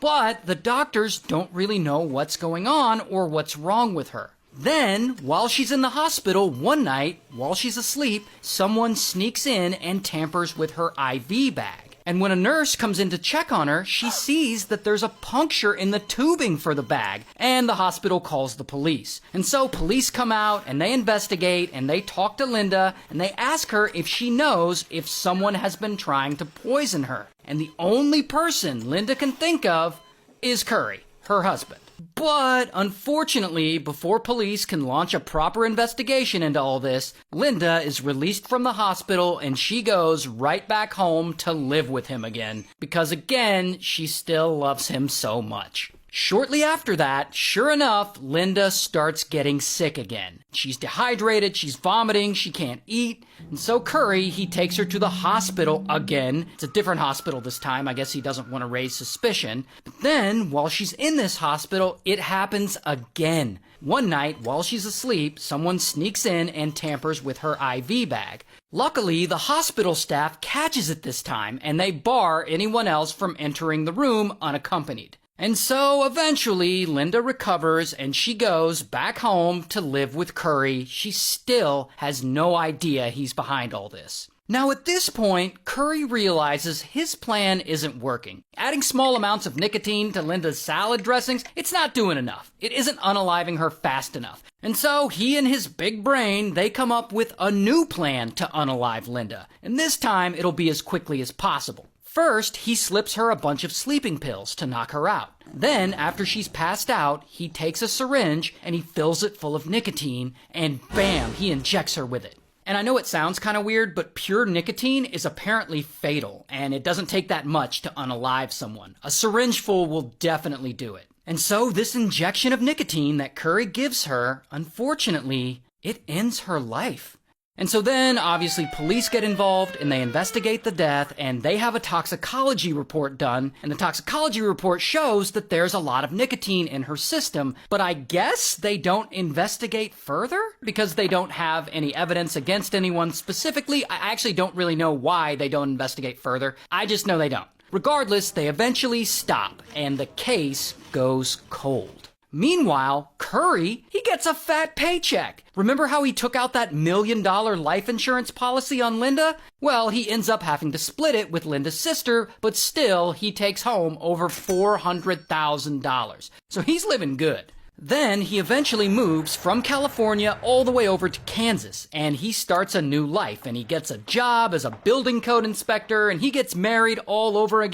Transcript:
But the doctors don't really know what's going on or what's wrong with her. Then, while she's in the hospital one night, while she's asleep, someone sneaks in and tampers with her IV bag. And when a nurse comes in to check on her, she sees that there's a puncture in the tubing for the bag, and the hospital calls the police. And so police come out and they investigate and they talk to Linda and they ask her if she knows if someone has been trying to poison her. And the only person Linda can think of is Curry, her husband. But unfortunately, before police can launch a proper investigation into all this, Linda is released from the hospital and she goes right back home to live with him again, because again, she still loves him so much. Shortly after that, sure enough, Linda starts getting sick again. She's dehydrated, she's vomiting, she can't eat. And so Curry, he takes her to the hospital again. It's a different hospital this time. I guess he doesn't want to raise suspicion. But then, while she's in this hospital, it happens again. One night, while she's asleep, someone sneaks in and tampers with her IV bag. Luckily, the hospital staff catches it this time, and they bar anyone else from entering the room unaccompanied. And so, eventually, Linda recovers and she goes back home to live with Curry. She still has no idea he's behind all this. Now, at this point, Curry realizes his plan isn't working. Adding small amounts of nicotine to Linda's salad dressings, it's not doing enough. It isn't unaliving her fast enough. And so, he and his big brain, they come up with a new plan to unalive Linda. And this time, it'll be as quickly as possible. First, he slips her a bunch of sleeping pills to knock her out. Then, after she's passed out, he takes a syringe and he fills it full of nicotine, and bam, he injects her with it. And I know it sounds kind of weird, but pure nicotine is apparently fatal, and it doesn't take that much to unalive someone. A syringe full will definitely do it. And so this injection of nicotine that Curry gives her, unfortunately, it ends her life. And so then, obviously, police get involved and they investigate the death and they have a toxicology report done. And the toxicology report shows that there's a lot of nicotine in her system. But I guess they don't investigate further because they don't have any evidence against anyone specifically. I actually don't really know why they don't investigate further. I just know they don't. Regardless, they eventually stop and the case goes cold. Meanwhile, Curry, he gets a fat paycheck. Remember how he took out that $1 million life insurance policy on Linda? Well, he ends up having to split it with Linda's sister, but still, he takes home over $400,000. So he's living good. Then he eventually moves from California all the way over to Kansas, and he starts a new life, and he gets a job as a building code inspector, and he gets married all over again.